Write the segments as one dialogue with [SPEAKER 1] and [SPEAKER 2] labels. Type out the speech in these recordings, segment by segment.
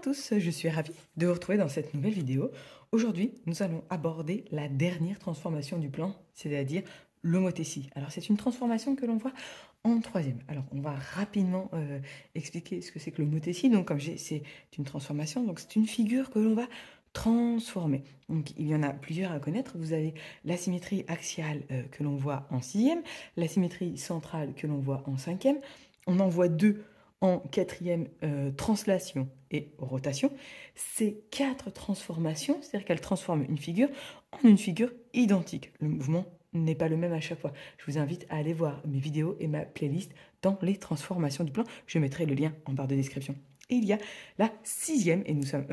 [SPEAKER 1] tous, je suis ravie de vous retrouver dans cette nouvelle vidéo. Aujourd'hui, nous allons aborder la dernière transformation du plan, c'est-à-dire l'homothétie. Alors, c'est une transformation que l'on voit en troisième. Alors, on va rapidement expliquer ce que c'est que l'homothétie. Donc, comme c'est une transformation, donc c'est une figure que l'on va transformer. Donc, il y en a plusieurs à connaître. Vous avez la symétrie axiale que l'on voit en sixième, la symétrie centrale que l'on voit en cinquième. On en voit deux en quatrième, translation et rotation. Ces quatre transformations, c'est-à-dire qu'elles transforment une figure en une figure identique. Le mouvement n'est pas le même à chaque fois. Je vous invite à aller voir mes vidéos et ma playlist dans les transformations du plan. Je mettrai le lien en barre de description. Et il y a la sixième, et nous sommes...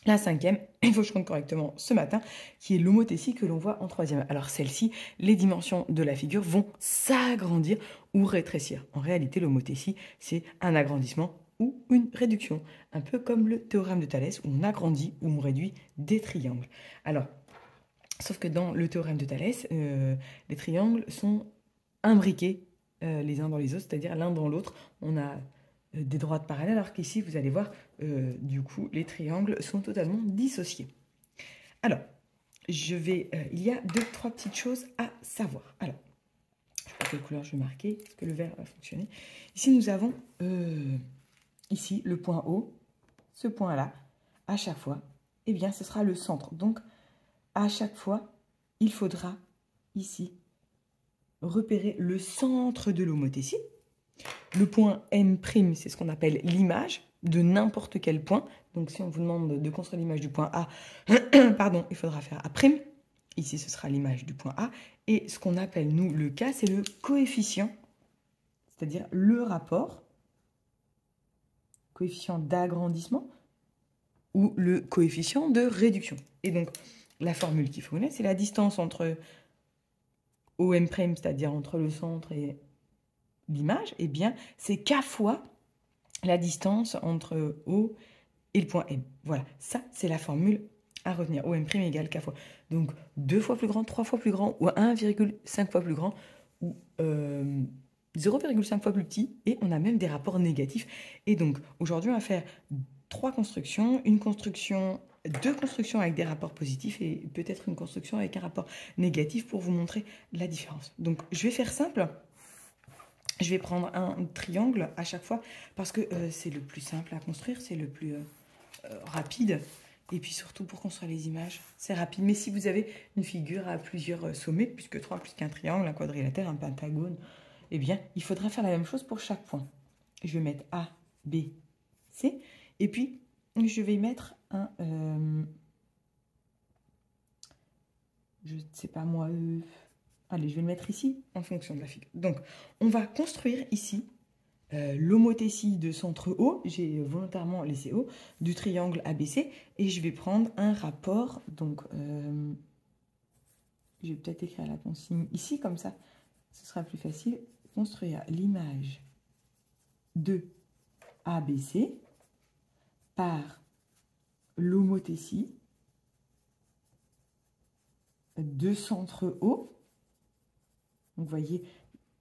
[SPEAKER 1] la cinquième, il faut que je compte correctement ce matin, qui est l'homothétie que l'on voit en troisième. Alors celle-ci, les dimensions de la figure vont s'agrandir ou rétrécir. En réalité, l'homothétie, c'est un agrandissement ou une réduction. Un peu comme le théorème de Thalès, où on agrandit ou on réduit des triangles. Alors, sauf que dans le théorème de Thalès, les triangles sont imbriqués les uns dans les autres, c'est-à-dire l'un dans l'autre. On a des droites parallèles, alors qu'ici, vous allez voir, du coup, les triangles sont totalement dissociés. Alors, il y a trois petites choses à savoir. Alors, je ne sais pas quelle couleur je vais marquer, est-ce que le vert va fonctionner? Ici, nous avons, ici, le point O, ce point-là, à chaque fois, eh bien, ce sera le centre. Donc, à chaque fois, il faudra, ici, repérer le centre de l'homothétie. Le point M', c'est ce qu'on appelle l'image de n'importe quel point. Donc, si on vous demande de construire l'image du point A, pardon, il faudra faire A'. Ici, ce sera l'image du point A. Et ce qu'on appelle, nous, le K, c'est le coefficient, c'est-à-dire le rapport, coefficient d'agrandissement ou le coefficient de réduction. Et donc, la formule qu'il faut connaître, c'est la distance entre OM', c'est-à-dire entre le centre et l'image, eh bien, c'est K fois la distance entre O et le point M. Voilà, ça, c'est la formule à retenir. OM' égale K fois. Donc, 2 fois plus grand, 3 fois plus grand, ou 1,5 fois plus grand, ou 0,5 fois plus petit, et on a même des rapports négatifs. Et donc, aujourd'hui, on va faire trois constructions, deux constructions avec des rapports positifs, et peut-être une construction avec un rapport négatif pour vous montrer la différence. Donc, je vais faire simple. Je vais prendre un triangle à chaque fois parce que c'est le plus simple à construire, c'est le plus rapide. Et puis surtout pour construire les images, c'est rapide. Mais si vous avez une figure à plusieurs sommets, puisque 3 plus qu'un triangle, un quadrilatère, un pentagone, eh bien, il faudra faire la même chose pour chaque point. Je vais mettre A, B, C. Et puis, je vais mettre un... je ne sais pas moi... allez, je vais le mettre ici en fonction de la figure. Donc, on va construire ici l'homothétie de centre O, j'ai volontairement laissé O, du triangle ABC, et je vais prendre un rapport, donc je vais peut-être écrire la consigne ici, comme ça, ce sera plus facile. Construire l'image de ABC par l'homothétie de centre O, donc vous voyez,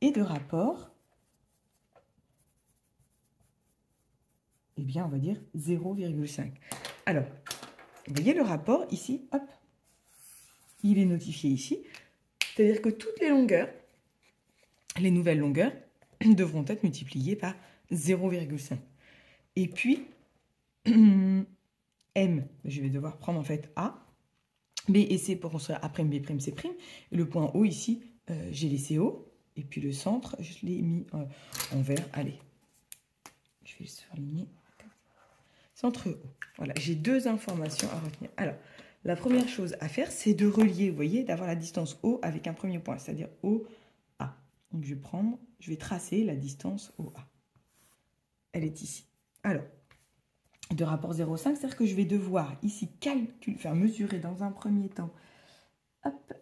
[SPEAKER 1] et de rapport, eh bien, on va dire 0,5. Alors, vous voyez le rapport ici, hop, il est notifié ici. C'est-à-dire que toutes les longueurs, les nouvelles longueurs, devront être multipliées par 0,5. Et puis, M, je vais devoir prendre en fait A, B et C pour construire A', B', C'. Et le point O ici, j'ai laissé O. Et puis le centre, je l'ai mis en vert. Allez, je vais le surligner. Centre O. Voilà, j'ai deux informations à retenir. Alors, la première chose à faire, c'est de relier, vous voyez, d'avoir la distance O avec un premier point, c'est-à-dire OA. Donc, je vais tracer la distance OA. Elle est ici. Alors, de rapport 0,5, c'est-à-dire que je vais devoir ici faire mesurer dans un premier temps, hop,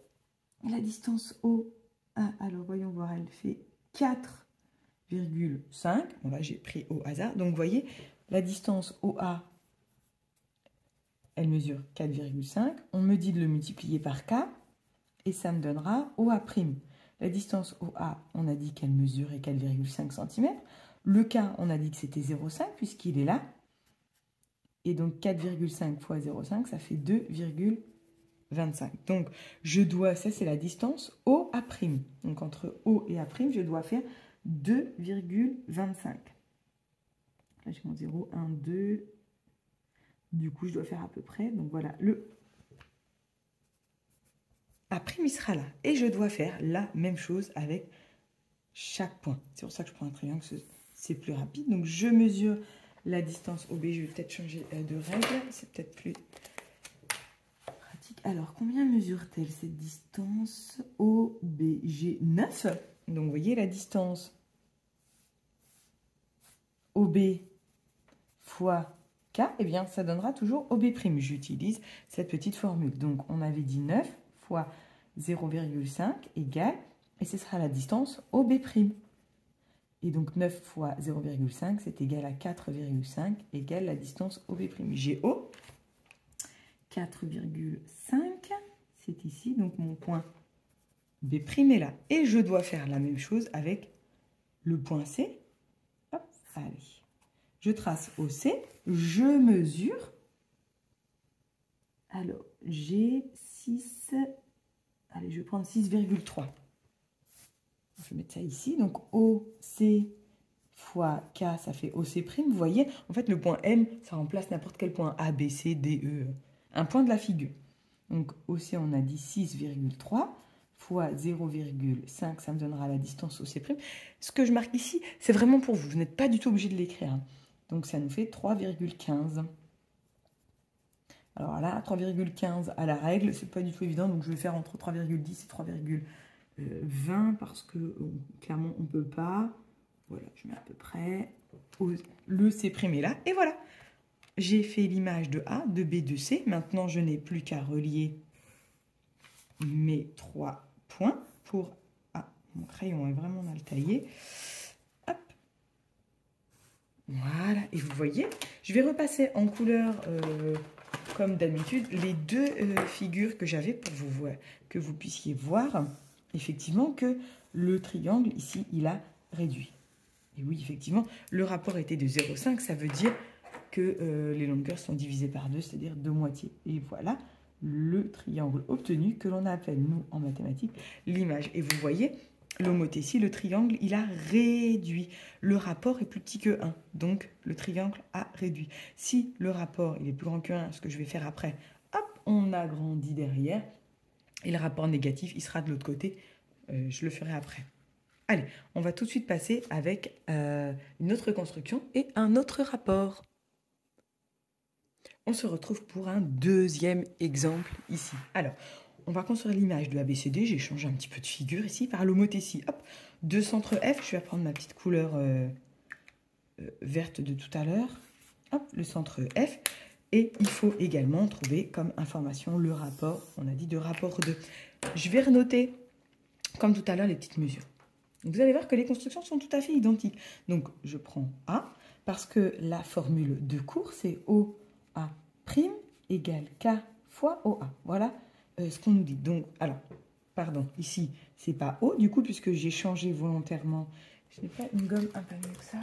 [SPEAKER 1] la distance OA. Alors, voyons voir, elle fait 4,5. Bon, là, j'ai pris au hasard. Donc, vous voyez, la distance OA, elle mesure 4,5. On me dit de le multiplier par K et ça me donnera OA'. La distance OA, on a dit qu'elle mesurait 4,5 cm. Le K, on a dit que c'était 0,5 puisqu'il est là. Et donc 4,5 fois 0,5, ça fait 2,25. Donc je dois, ça c'est la distance OA'. Donc entre O et A', je dois faire 2,25. Là j'ai mon 0, 1, 2. Du coup, je dois faire à peu près. Donc voilà, le A', il sera là. Et je dois faire la même chose avec chaque point. C'est pour ça que je prends un triangle, c'est plus rapide. Donc je mesure la distance OB. Je vais peut-être changer de règle. C'est peut-être plus pratique. Alors, combien mesure-t-elle cette distance OB? J'ai 9. Donc, vous voyez la distance OB fois K, eh bien, ça donnera toujours OB'. J'utilise cette petite formule. Donc, on avait dit 9 fois 0,5 égale, et ce sera la distance OB'. Et donc, 9 fois 0,5, c'est égal à 4,5 égale la distance OB'. J'ai O, 4,5, c'est ici. Donc, mon point B' est là. Et je dois faire la même chose avec le point C. Hop, allez. Je trace OC, je mesure. Alors, j'ai 6. Allez, je vais prendre 6,3. Je vais mettre ça ici. Donc, OC fois K, ça fait OC'. Vous voyez, en fait, le point M, ça remplace n'importe quel point A, B, C, D, E. Un point de la figure. Donc, OC, on a dit 6,3 fois 0,5, ça me donnera la distance OC'. Ce que je marque ici, c'est vraiment pour vous. Vous n'êtes pas du tout obligé de l'écrire, hein. Donc, ça nous fait 3,15. Alors là, 3,15 à la règle, c'est pas du tout évident. Donc, je vais faire entre 3,10 et 3,20 parce que clairement, on ne peut pas. Voilà, je mets à peu près. Le C' est là. Et voilà, j'ai fait l'image de A, de B, de C. Maintenant, je n'ai plus qu'à relier mes 3 points pour... Ah, mon crayon est vraiment mal taillé. Hop. Voilà, et vous voyez, je vais repasser en couleur, comme d'habitude, les deux figures que j'avais pour que vous puissiez voir, effectivement, que le triangle, ici, il a réduit. Et oui, effectivement, le rapport était de 0,5, ça veut dire que les longueurs sont divisées par 2, c'est-à-dire 2 moitiés. Et voilà le triangle obtenu que l'on appelle, nous, en mathématiques, l'image. Et vous voyez, l'homothétie, le triangle, il a réduit. Le rapport est plus petit que 1, donc le triangle a réduit. Si le rapport il est plus grand que 1, ce que je vais faire après, hop, on agrandit derrière, et le rapport négatif, il sera de l'autre côté. Je le ferai après. Allez, on va tout de suite passer avec une autre construction et un autre rapport. On se retrouve pour un deuxième exemple ici. Alors, on va construire l'image de ABCD. J'ai changé un petit peu de figure ici par l'homothétie. Hop, deux centres F. Je vais prendre ma petite couleur verte de tout à l'heure. Hop, le centre F. Et il faut également trouver comme information le rapport, on a dit de rapport 2. Je vais renoter, comme tout à l'heure, les petites mesures. Vous allez voir que les constructions sont tout à fait identiques. Donc, je prends A, parce que la formule de cours, c'est OA' égale K fois OA. Voilà ce qu'on nous dit. Donc, alors, pardon, ici, c'est pas O, du coup, puisque j'ai changé volontairement. Je n'ai pas une gomme un peu mieux que ça.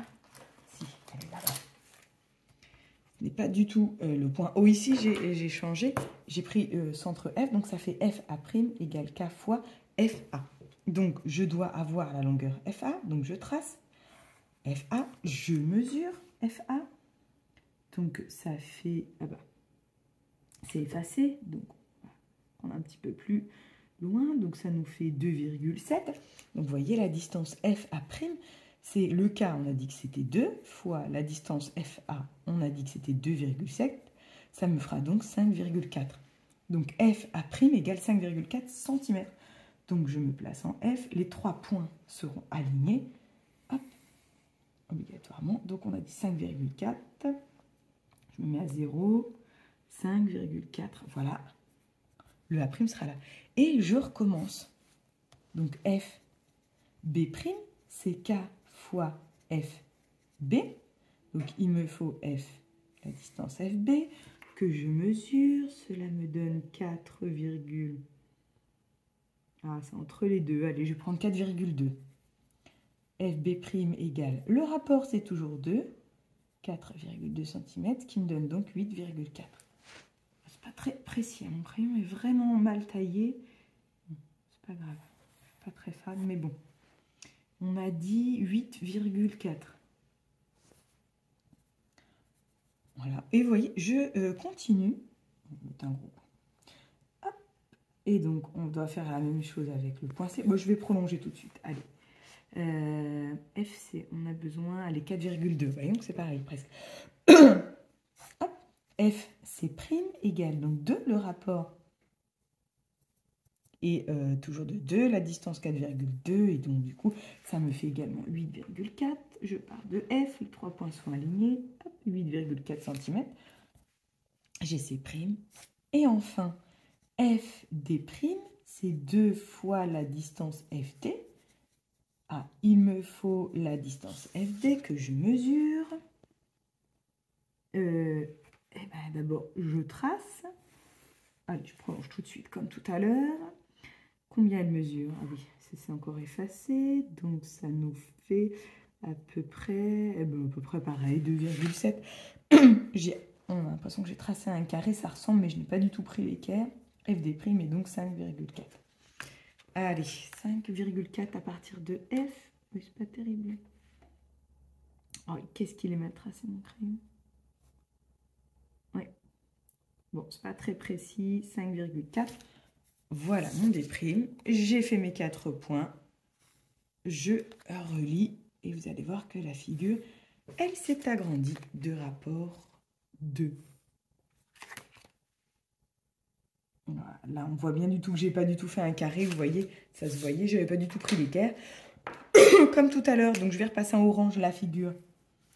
[SPEAKER 1] Si, elle est là-bas. Ce n'est pas du tout le point O ici, j'ai changé. J'ai pris centre F, donc ça fait FA' égale K fois FA. Donc, je dois avoir la longueur FA, donc je trace FA, je mesure FA. Donc, ça fait... Ah bah, c'est effacé, donc on va prendre un petit peu plus loin. Donc, ça nous fait 2,7. Donc, vous voyez, la distance FA', c'est le K, on a dit que c'était 2, fois la distance FA, on a dit que c'était 2,7. Ça me fera donc 5,4. Donc, FA' égale 5,4 cm. Donc, je me place en F. Les 3 points seront alignés. Hop, obligatoirement. Donc, on a dit 5,4. Je me mets à 0. 5,4. Voilà. Le A' sera là. Et je recommence. Donc, F, B', c'est K fois F, B. Donc, il me faut F, la distance FB, que je mesure. Cela me donne 4, ah, c'est entre les deux. Allez, je vais prendre 4,2. FB' égale, le rapport c'est toujours 2. 4,2 cm, qui me donne donc 8,4. C'est pas très précis, mon crayon est vraiment mal taillé. C'est pas grave, pas très fan, mais bon. On a dit 8,4. Voilà, et vous voyez, je continue. Un gros. Hop. Et donc, on doit faire la même chose avec le point C. Bon, je vais prolonger tout de suite, allez. FC, on a besoin, allez, 4,2. Voyons que c'est pareil, presque. Hop. FC' égale donc 2, le rapport est toujours de 2, la distance 4,2, et donc du coup, ça me fait également 8,4. Je pars de F, les 3 points sont alignés, 8,4 cm. GC'. Et enfin, FD', c'est 2 fois la distance FT. Ah, il me faut la distance FD que je mesure. Eh ben, d'abord, je trace. Allez, je prolonge tout de suite comme tout à l'heure. Combien elle mesure? Ah oui, c'est encore effacé. Donc, ça nous fait à peu près, pareil, 2,7. On a l'impression que j'ai tracé un carré, ça ressemble, mais je n'ai pas du tout pris l'équerre. FD' est donc 5,4. Allez, 5,4 à partir de F. Oui, c'est pas terrible. Oh, qu'est-ce qu'il est mal tracé, mon crayon? Oui. Bon, c'est pas très précis. 5,4. Voilà mon déprime. J'ai fait mes 4 points. Je relis et vous allez voir que la figure, elle s'est agrandie de rapport 2. Voilà, là, on voit bien du tout que j'ai pas du tout fait un carré. Vous voyez, ça se voyait, je n'avais pas du tout pris l'équerre. Comme tout à l'heure, donc je vais repasser en orange la figure.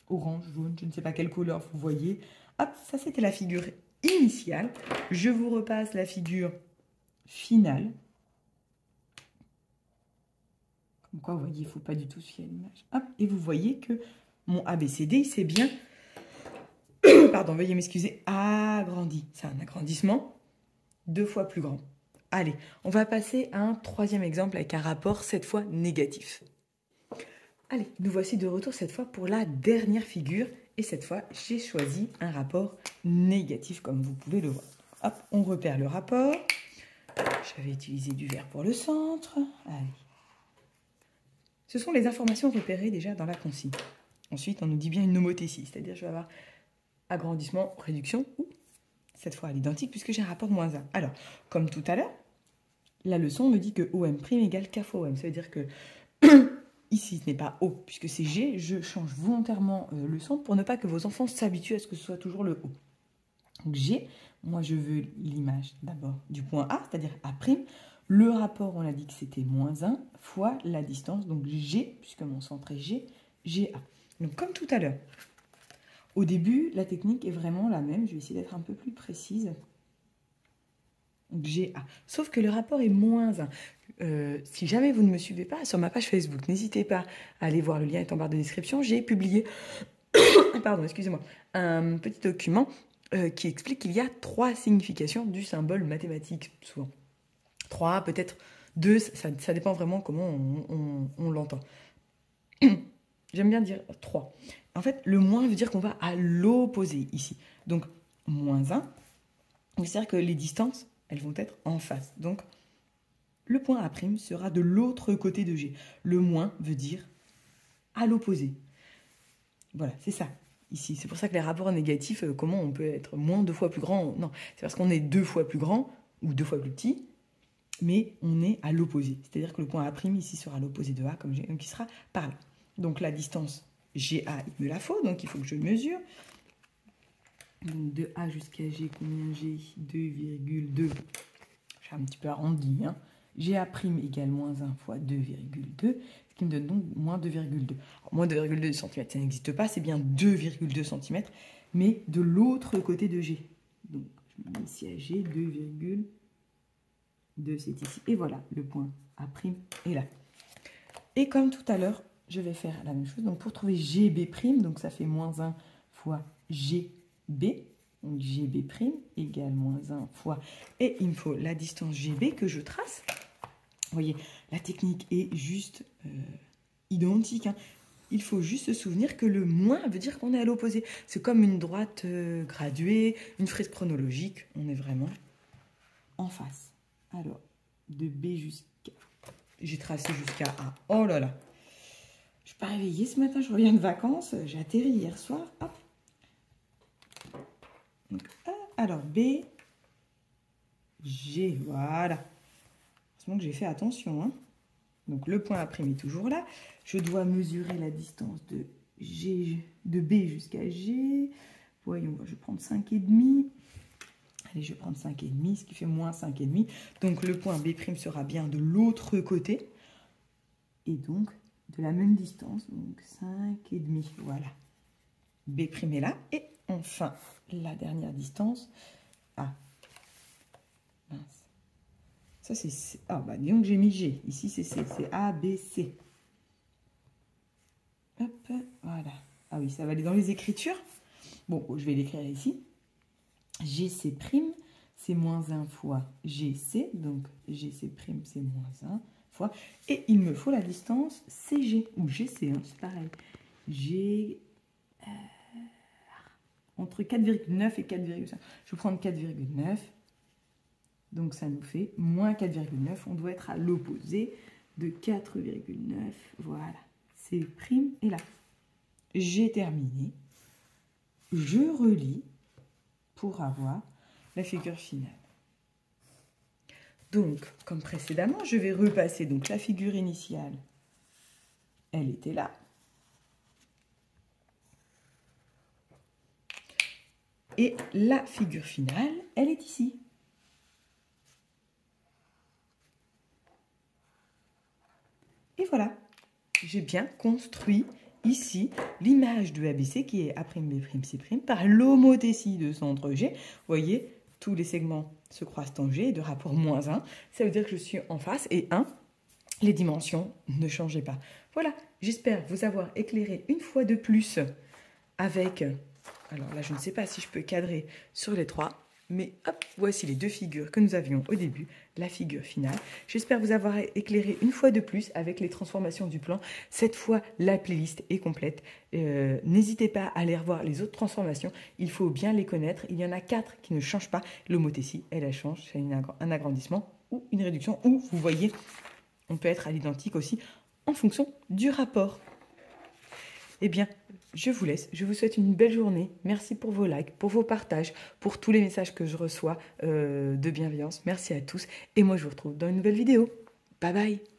[SPEAKER 1] Orange, jaune, je ne sais pas quelle couleur vous voyez. Hop, ça c'était la figure initiale. Je vous repasse la figure finale. Comme quoi, vous voyez, il ne faut pas du tout se fier à l'image. Hop, et vous voyez que mon ABCD, il s'est bien, pardon, veuillez m'excuser, agrandi. C'est un agrandissement 2 fois plus grand. Allez, on va passer à un troisième exemple avec un rapport, cette fois négatif. Allez, nous voici de retour cette fois pour la dernière figure. Et cette fois, j'ai choisi un rapport négatif, comme vous pouvez le voir. Hop, on repère le rapport. J'avais utilisé du vert pour le centre. Allez. Ce sont les informations repérées déjà dans la consigne. Ensuite, on nous dit bien une homothétie, c'est-à-dire je vais avoir agrandissement, réduction, ou cette fois à l'identique, puisque j'ai un rapport -1. Alors, comme tout à l'heure, la leçon me dit que OM' égale K fois OM. Ça veut dire que ici, ce n'est pas O, puisque c'est G. Je change volontairement le centre pour ne pas que vos enfants s'habituent à ce que ce soit toujours le O. Donc G, moi je veux l'image d'abord du point A, c'est-à-dire A'. Le rapport, on a dit que c'était -1 fois la distance, donc G, puisque mon centre est G, GA. Donc comme tout à l'heure, au début, la technique est vraiment la même. Je vais essayer d'être un peu plus précise. GA. Sauf que le rapport est -1. Si jamais vous ne me suivez pas sur ma page Facebook, n'hésitez pas à aller voir, le lien est en barre de description. J'ai publié, pardon, excusez-moi, un petit document qui explique qu'il y a 3 significations du symbole mathématique, souvent. 3, peut-être 2, ça dépend vraiment comment on l'entend. J'aime bien dire 3. En fait, le moins veut dire qu'on va à l'opposé ici. Donc, -1, c'est-à-dire que les distances, elles vont être en face. Donc, le point A' sera de l'autre côté de G. Le moins veut dire à l'opposé. Voilà, c'est ça. Ici, c'est pour ça que les rapports négatifs, comment on peut être moins 2 fois plus grand? Non, c'est parce qu'on est 2 fois plus grand ou 2 fois plus petit, mais on est à l'opposé. C'est-à-dire que le point A' ici sera à l'opposé de A, comme G, donc il sera par là. Donc la distance GA, il me la faut, donc il faut que je mesure. Donc de A jusqu'à G, combien j'ai? 2,2. J'ai un petit peu arrondi. Hein. GA' égale -1 fois 2,2, ce qui me donne donc moins 2,2. Moins 2,2 cm, ça n'existe pas, c'est bien 2,2 cm, mais de l'autre côté de G. Donc je mets ici à G, 2,2, c'est ici. Et voilà, le point A' est là. Et comme tout à l'heure, je vais faire la même chose. Donc pour trouver GB', donc ça fait -1 fois GB. Donc GB' égale -1 fois... Et il me faut la distance GB que je trace. Vous voyez, la technique est juste identique. Hein. il faut juste se souvenir que le moins veut dire qu'on est à l'opposé. C'est comme une droite graduée, une frise chronologique. On est vraiment en face. Alors, de B jusqu'à... J'ai tracé jusqu'à A. Oh là là. Je ne suis pas réveillée ce matin, je reviens de vacances. J'ai atterri hier soir. Hop. Donc, A, alors, B, G. Voilà. Heureusement que j'ai fait attention, hein. Donc, le point A' est toujours là. Je dois mesurer la distance de B jusqu'à G. Voyons, je vais prendre 5,5. Allez, je vais prendre 5,5, ce qui fait moins 5,5. Donc, le point B' sera bien de l'autre côté. Et donc, de la même distance. Donc, 5,5. Voilà. B' est là. Et enfin, la dernière distance. A. Mince. Ça, c'est C. Ah, bah, disons que j'ai mis G. Ici, c'est C. C'est A, B, C. Hop, voilà. Ah oui, ça va aller dans les écritures. Bon, je vais l'écrire ici. GC', c'est moins 1 fois GC. Donc, GC', c'est moins 1 fois. Et il me faut la distance CG. Ou GC, hein, c'est pareil. G... entre 4,9 et 4,5. Je vais prendre 4,9. Donc, ça nous fait moins 4,9. On doit être à l'opposé de 4,9. Voilà. C' est là. J'ai terminé. Je relis pour avoir la figure finale. Donc, comme précédemment, je vais repasser. Donc, la figure initiale, elle était là. Et la figure finale, elle est ici. Et voilà, j'ai bien construit ici l'image de ABC qui est A'B', par l'homothétie de centre G. Vous voyez, tous les segments se croisent en G de rapport moins 1. Ça veut dire que je suis en face et 1, les dimensions ne changeaient pas. Voilà, j'espère vous avoir éclairé une fois de plus avec... Alors là, je ne sais pas si je peux cadrer sur les 3. Mais hop, voici les deux figures que nous avions au début, la figure finale. J'espère vous avoir éclairé une fois de plus avec les transformations du plan. Cette fois, la playlist est complète. N'hésitez pas à aller revoir les autres transformations. Il faut bien les connaître. Il y en a 4 qui ne changent pas. L'homothétie, elle change. C'est un agrandissement ou une réduction. Ou, vous voyez, on peut être à l'identique aussi en fonction du rapport. Eh bien, je vous laisse. Je vous souhaite une belle journée. Merci pour vos likes, pour vos partages, pour tous les messages que je reçois de bienveillance. Merci à tous. Et moi, je vous retrouve dans une nouvelle vidéo. Bye bye.